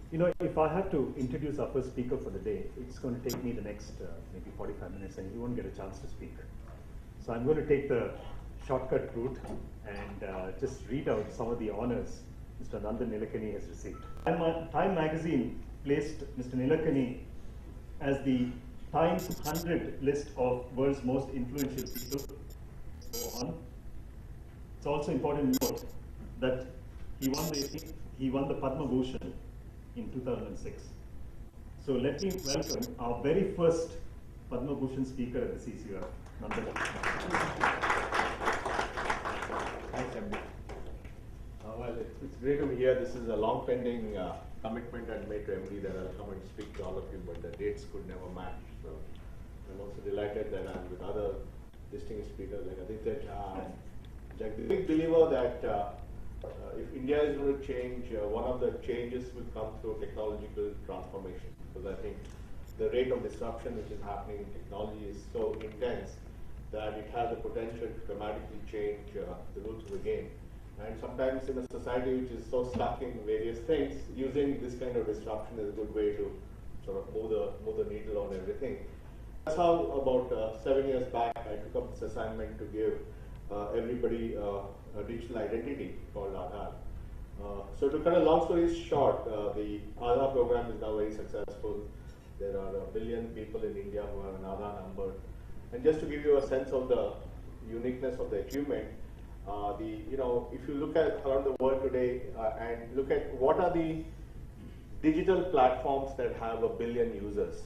If I have to introduce our first speaker for the day, it's going to take me the next maybe 45 minutes and he won't get a chance to speak. So I'm going to take the shortcut route and just read out some of the honors Mr. Nandan Nilekani has received. Time magazine placed Mr. Nilekani as the Times 100 list of world's most influential people. Go on. It's also important to note that he won the Padma Bhushan in 2006. So let me welcome our very first Padma Bhushan speaker at the CCOF, Nandan. Thanks, MD. Well, it's great to be here. This is a long pending commitment I'd made to MD that I'll come and speak to all of you, but the dates could never match. So I'm also delighted that I'm with other distinguished speakers like Aditya Jha and Jack. I'm a big believer that if India is going to change, one of the changes will come through technological transformation. Because I think the rate of disruption which is happening in technology is so intense that it has the potential to dramatically change the rules of the game. And sometimes in a society which is so stuck in various things, using this kind of disruption is a good way to sort of move the needle on everything. That's how about 7 years back I took up this assignment to give everybody a digital identity called Aadhaar. So to cut a long story short, the Aadhaar program is now very successful. There are 1 billion people in India who have an Aadhaar number. And just to give you a sense of the uniqueness of the achievement, if you look at around the world today and look at what are the digital platforms that have 1 billion users,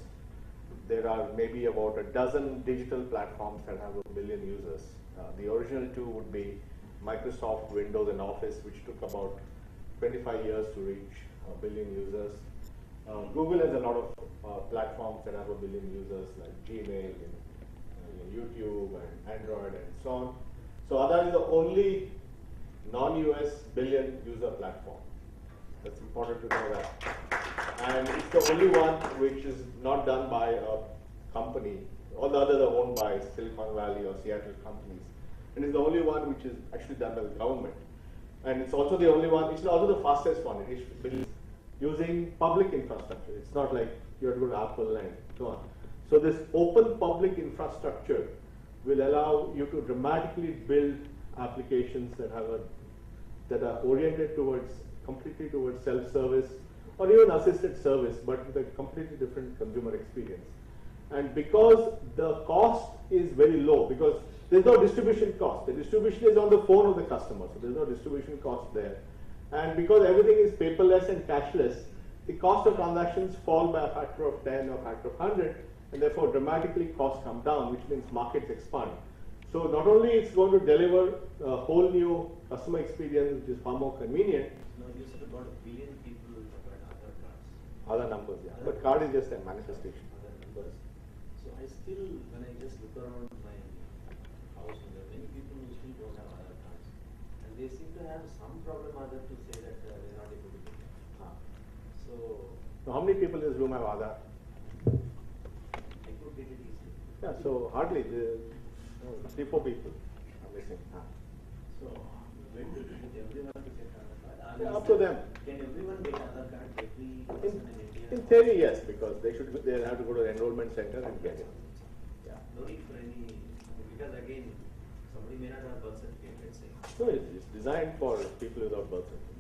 there are maybe about a dozen digital platforms that have 1 billion users. The original two would be Microsoft Windows and Office, which took about 25 years to reach 1 billion users. Google has a lot of platforms that have 1 billion users, like Gmail and YouTube and Android and so on. So Aadhaar is the only non-US billion user platform. That's important to know that. And it's the only one which is not done by a company. All the others are owned by Silicon Valley or Seattle companies. And it's the only one which is actually done by the government. And it's also the only one, it's also the fastest one. It is built using public infrastructure. It's not like you have to go to Apple and so on. So this open public infrastructure will allow you to dramatically build applications that are oriented completely towards self-service or even assisted service, but with a completely different consumer experience. And because the cost is very low, because there's no distribution cost. The distribution is on the phone of the customer, so there's no distribution cost there. And because everything is paperless and cashless, the cost of transactions fall by a factor of 10 or a factor of 100, and therefore dramatically costs come down, which means markets expand. So not only it's going to deliver a whole new customer experience, which is far more convenient. No, you said about 1 billion people who have Aadhaar cards. Other numbers, yeah. But card is just a manifestation. Other numbers. So I still, when I just look around my house, there are many people who still don't have Aadhaar cards. And they seem to have some problem other to say that they're not able to get it. So how many people in this room have Aadhaar? I could get it easily. Yeah, so hardly 3-4 people are missing. So when to get everyone to get Aadhaar card? Yeah, up to them. Can everyone get Aadhaar card? Every person in India? In theory, yes, because they have to go to the enrollment center and get it. Yeah. No need for any, because again, somebody may not have birth certificate, let's say. So it's designed for people without birth certificate.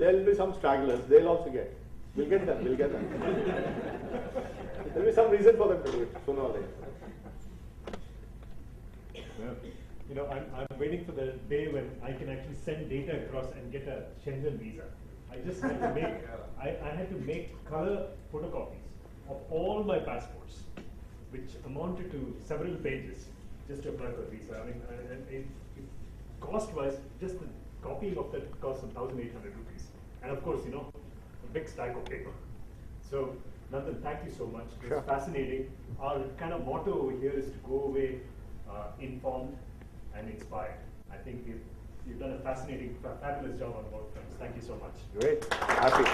There'll be some stragglers, they'll also get. We'll get them. There'll be some reason for them to do it sooner or later. Well, I'm waiting for the day when I can actually send data across and get a Schengen visa. I just had to make, I had to make color photocopies of all my passports, which amounted to several pages just to apply for a visa. I mean, cost-wise, just the copying of that cost 1,800 rupees. And of course, a big stack of paper. So, Nandan, thank you so much. It was fascinating. Our kind of motto over here is to go away informed and inspired. I think you've done a fascinating, fabulous job on both fronts. Thank you so much. Great. Happy.